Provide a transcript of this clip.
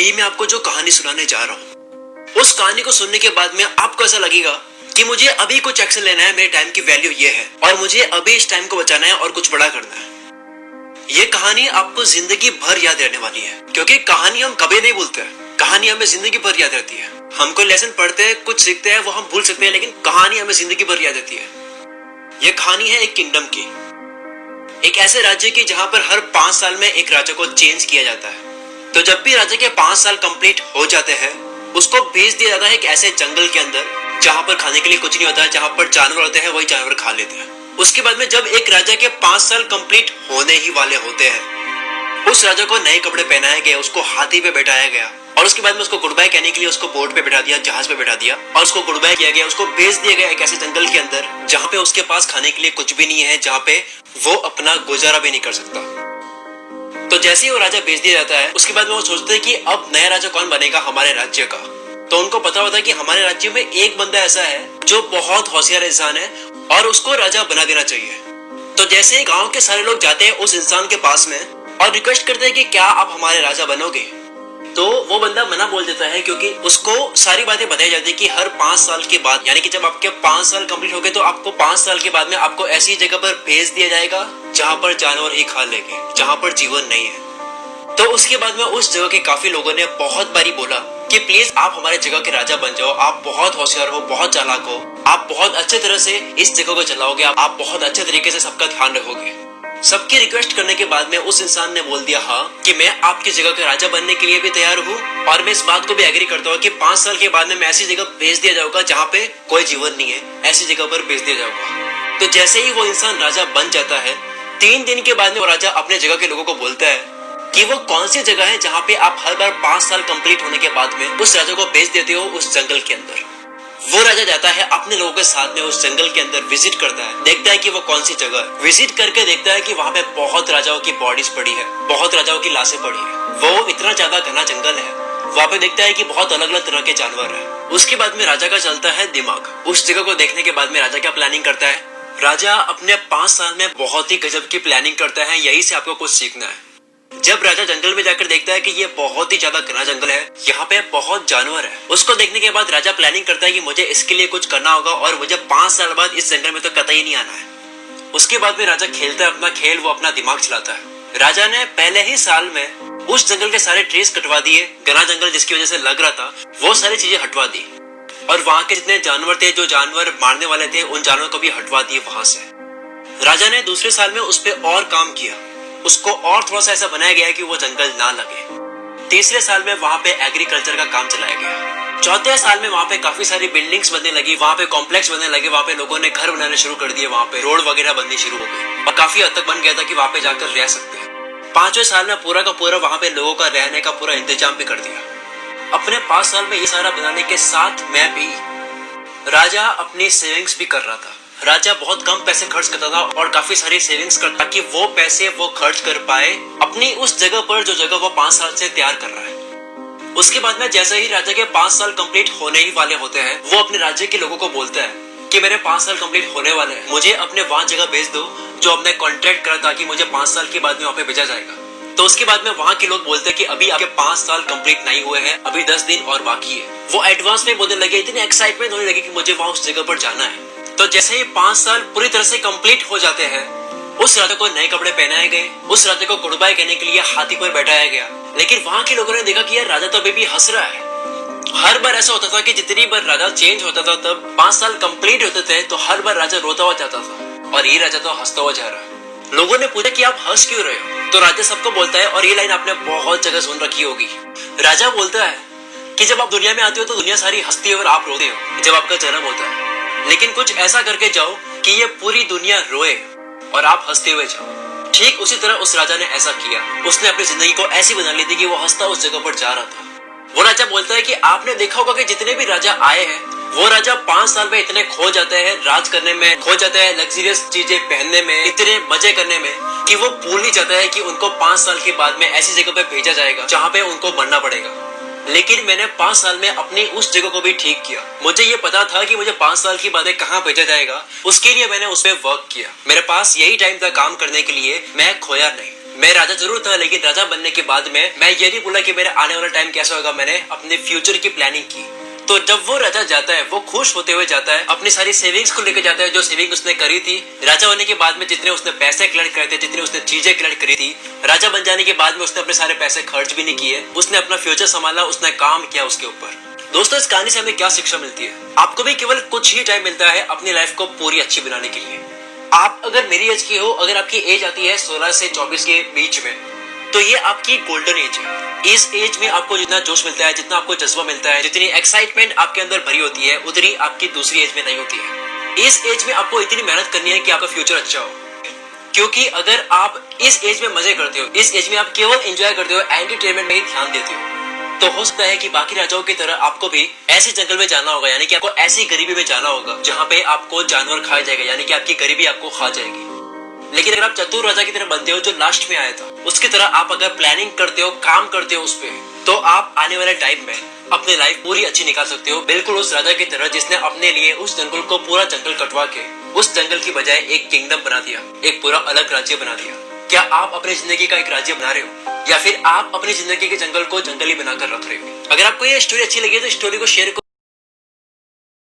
अभी मैं आपको जो कहानी सुनाने जा रहा हूँ, उस कहानी को सुनने के बाद में आपको ऐसा लगेगा कि मुझे अभी कुछ एक्शन लेना है, मेरे टाइम की वैल्यू ये है और मुझे अभी इस टाइम को बचाना है और कुछ बड़ा करना है। ये कहानी आपको जिंदगी भर याद रहने वाली है, क्योंकि कहानी हम कभी नहीं भूलते, कहानी हमें जिंदगी भर याद रहती है। हम कोई लेसन पढ़ते हैं, कुछ सीखते हैं, वो हम भूल सकते हैं, लेकिन कहानी हमें जिंदगी भर याद रहती है। ये कहानी है एक किंगडम की, एक ऐसे राज्य की जहां पर हर 5 साल में एक राजा को चेंज किया जाता है। तो जब भी राजा के 5 साल कंप्लीट हो जाते हैं, उसको भेज दिया जाता है एक ऐसे जंगल के अंदर जहां पर खाने के लिए कुछ नहीं होता है, जहां पर जानवर होते हैं, वही जानवर खा लेते हैं। उसके बाद में जब एक राजा के 5 साल कंप्लीट होने ही वाले होते हैं, उस राजा को नए कपड़े पहनाए गए, उसको हाथी पे बैठाया गया और उसके बाद में उसको गुड बाय कहने के लिए उसको बोट पे बैठा दिया, जहाज पे बैठा दिया और उसको गुड बाय किया गया। उसको भेज दिया गया एक ऐसे जंगल के अंदर जहां पे उसके पास खाने के लिए कुछ भी नहीं है, जहां पे वो अपना गुजारा भी नहीं कर सकता। तो जैसे ही वो राजा भेज दिया जाता है, उसके बाद में वो सोचते हैं कि अब नया राजा कौन बनेगा हमारे राज्य का। तो उनको पता होता है कि हमारे राज्य में एक बंदा ऐसा है जो बहुत होशियार इंसान है और उसको राजा बना देना चाहिए। तो जैसे ही गांव के सारे लोग जाते हैं उस इंसान के पास में और रिक्वेस्ट करते हैं कि क्या आप हमारे राजा बनोगे, तो वो बंदा मना बोल देता है, क्योंकि उसको सारी बातें बताई जाती है कि हर 5 साल के बाद, यानी कि जब आपके 5 साल कंप्लीट हो गए, तो आपको 5 साल के बाद में आपको ऐसी जगह पर भेज दिया जाएगा जहां पर जानवर ही खा लेंगे, जहां पर जीवन नहीं है। तो उसके बाद में उस जगह के काफी लोगों ने बहुत बारी बोला कि प्लीज आप हमारे जगह के राजा बन जाओ, आप बहुत होशियार हो, बहुत चालाक हो, आप बहुत अच्छे तरह से इस जगह को चलाओगे, आप बहुत अच्छे तरीके से सबका ध्यान रखोगे। सबकी रिक्वेस्ट करने के बाद में उस इंसान ने बोल दिया हाँ कि मैं आपकी जगह का राजा बनने के लिए भी तैयार हूँ और मैं इस बात को भी एग्री करता हूँ कि 5 साल के बाद में मैं ऐसी जगह भेज दिया जाऊंगा जहाँ पे कोई जीवन नहीं है, ऐसी जगह पर भेज दिया जाऊंगा। तो जैसे ही वो इंसान राजा बन जाता है, 3 दिन के बाद में वो राजा अपने जगह के लोगों को बोलता है कि वो कौन सी जगह है जहाँ पे आप हर बार 5 साल कंप्लीट होने के बाद में उस राजा को भेज देते हो उस जंगल के अंदर। वो राजा जाता है अपने लोगों के साथ में उस जंगल के अंदर, विजिट करता है, देखता है कि वो कौन सी जगह है। विजिट करके देखता है कि वहाँ पे बहुत राजाओं की बॉडीज पड़ी है, बहुत राजाओं की लाशें पड़ी है। वो इतना ज्यादा घना जंगल है, वहाँ पे देखता है कि बहुत अलग अलग तरह के जानवर है। उसके बाद में राजा का चलता है दिमाग। उस जगह को देखने के बाद में राजा क्या प्लानिंग करता है, राजा अपने 5 साल में बहुत ही गजब की प्लानिंग करता है। यही से आपको कुछ सीखना है। जब राजा जंगल में जाकर देखता है कि ये बहुत ही ज्यादा घना जंगल है, यहाँ पे बहुत जानवर है, उसको देखने के बाद राजा प्लानिंग करता है कि मुझे इसके लिए कुछ करना होगा और मुझे 5 साल बाद इस जंगल में तो कतई नहीं आना है। उसके बाद में राजा खेलता है अपना खेल, वो अपना दिमाग चलाता है। राजा ने पहले ही साल में उस जंगल के सारे ट्रीज कटवा दिए, घना जंगल जिसकी वजह से लग रहा था, वो सारी चीजें हटवा दी और वहां के जितने जानवर थे, जो जानवर मारने वाले थे, उन जानवरों को भी हटवा दिए वहां से। राजा ने दूसरे साल में उस पर और काम किया, उसको और थोड़ा सा ऐसा बनाया गया कि वो जंगल ना लगे। तीसरे साल में वहां पे एग्रीकल्चर का काम चलाया गया। चौथे साल में वहां पे काफी सारी बिल्डिंग्स बनने लगी, वहां पे कॉम्प्लेक्स बनने लगे, वहां पे लोगों ने घर बनाने शुरू कर दिए, वहां पे रोड वगैरह बननी शुरू हो गई और काफी हद तक बन गया था कि वहां पे जाकर रह सकते हैं। 5वें साल में पूरा का पूरा वहां पे लोगों का रहने का पूरा इंतजाम भी कर दिया। अपने 5 साल में ये सारा बनाने के साथ में भी राजा अपनी सेविंग्स भी कर रहा था। राजा बहुत कम पैसे खर्च करता था और काफी सारी सेविंग्स करता कि वो पैसे वो खर्च कर पाए अपनी उस जगह पर जो जगह वो 5 साल से तैयार कर रहा है। उसके बाद में जैसे ही राजा के 5 साल कंप्लीट होने ही वाले होते हैं, वो अपने राज्य के लोगों को बोलता है कि मेरे 5 साल कंप्लीट होने वाले हैं, मुझे अपने वहां जगह भेज दो जो हमने कॉन्ट्रैक्ट करा था कि मुझे 5 साल के बाद में वहां पे भेजा जाएगा। तो उसके बाद में वहां के लोग बोलते हैं कि अभी आपके 5 साल कंप्लीट नहीं हुए हैं, अभी 10 दिन और बाकी है। वो एडवांस में बोलने लगे, इतनी एक्साइटमेंट होने लगी कि मुझे वहां उस जगह पर जाना है। तो जैसे ही 5 साल पूरी तरह से कंप्लीट हो जाते हैं, उस राजा को नए कपड़े पहनाए गए, उस राजा को गुड बाय कहने के लिए हाथी पर बैठाया गया। लेकिन वहां के लोगों ने देखा कि यार राजा तो अभी भी हंस रहा है। हर बार ऐसा होता था कि जितनी बार राजा चेंज होता था, तब 5 साल कंप्लीट होते थे तो हर बार राजा रोता हुआ जाता था और ये राजा तो हंसता हुआ जा रहा है। लोगों ने पूछा कि आप हंस क्यों रहे हो, तो राजा सबको बोलता है, और ये लाइन आपने बहुत जगह सुन रखी होगी। राजा बोलता है कि जब आप दुनिया में आते हो तो दुनिया सारी हंसती है और आप रोते हो जब आपका जन्म होता है, लेकिन कुछ ऐसा करके जाओ कि ये पूरी दुनिया रोए और आप हंसते हुए जाओ। ठीक उसी तरह उस राजा ने ऐसा किया। उसने अपनी जिंदगी को ऐसी बना ली थी कि वो हंसता उस जगह पर जा रहा था। वो राजा बोलता है कि आपने देखा होगा कि जितने भी राजा आए हैं, वो राजा 5 साल में इतने खो जाते हैं राज करने में, खो जाते हैं लग्जरियस चीजें पहनने में, इतने मजे करने में, कि वो भूल ही जाता है कि उनको 5 साल के बाद में ऐसी जगह पे भेजा जाएगा जहाँ पे उनको मरना पड़ेगा। लेकिन मैंने 5 साल में अपनी उस जगह को भी ठीक किया। मुझे ये पता था कि मुझे 5 साल की बाद में कहाँ भेजा जाएगा, उसके लिए मैंने उस पर वर्क किया। मेरे पास यही टाइम था काम करने के लिए, मैं खोया नहीं। मैं राजा जरूर था, लेकिन राजा बनने के बाद में मैं ये नहीं बोला कि मेरा आने वाला टाइम कैसा होगा। मैंने अपने फ्यूचर की प्लानिंग की। तो जब वो राजा जाता है, वो खुश होते हुए जाता है, अपनी सारी सेविंग्स को लेकर जाता है, जो सेविंग उसने करी थी राजा बनने के बाद में, जितने उसने पैसे कलेक्ट करे थे, जितनी उसने चीजें कलेक्ट करी थी राजा बन जाने के बाद में, उसने अपने सारे पैसे खर्च भी नहीं किए। उसने अपना फ्यूचर संभाला, उसने काम किया उसके ऊपर। दोस्तों, इस कहानी से हमें क्या शिक्षा मिलती है? आपको भी केवल कुछ ही टाइम मिलता है अपनी लाइफ को पूरी अच्छी बनाने के लिए। आप अगर मेरी एज के हो, अगर आपकी एज आती है 16 से 24 के बीच में, तो ये आपकी गोल्डन एज है। इस एज में आपको जितना जोश मिलता है, जितना आपको जज्बा मिलता है, जितनी एक्साइटमेंट आपके अंदर भरी होती है, उतनी आपकी दूसरी एज में नहीं होती है। इस एज में आपको इतनी मेहनत करनी है कि आपका फ्यूचर अच्छा हो। क्योंकि अगर आप इस एज में मजे करते हो, इस एज में आप केवल एंजॉय करते हो, एंटरटेनमेंट में ही ध्यान देते हो, तो हो सकता है कि बाकी राजाओं की तरह आपको भी ऐसे जंगल में जाना होगा, यानी कि आपको ऐसी गरीबी में जाना होगा जहां पे आपको जानवर खाया जाएगा, यानी कि आपकी गरीबी आपको खा जाएगी। लेकिन अगर आप चतुर राजा की तरह बनते हो, जो लास्ट में आया था, उसकी तरह आप अगर प्लानिंग करते हो, काम करते हो उस पे, तो आप आने वाले टाइम में अपनी लाइफ पूरी अच्छी निकाल सकते हो। बिल्कुल उस राजा की तरह जिसने अपने लिए उस जंगल को, पूरा जंगल कटवा के उस जंगल की बजाय एक किंगडम बना दिया, एक पूरा अलग राज्य बना दिया। क्या आप अपनी जिंदगी का एक राज्य बना रहे हो, या फिर आप अपनी जिंदगी के जंगल को जंगल ही बनाकर रख रहे हो? अगर आपको ये स्टोरी अच्छी लगी है तो स्टोरी को शेयर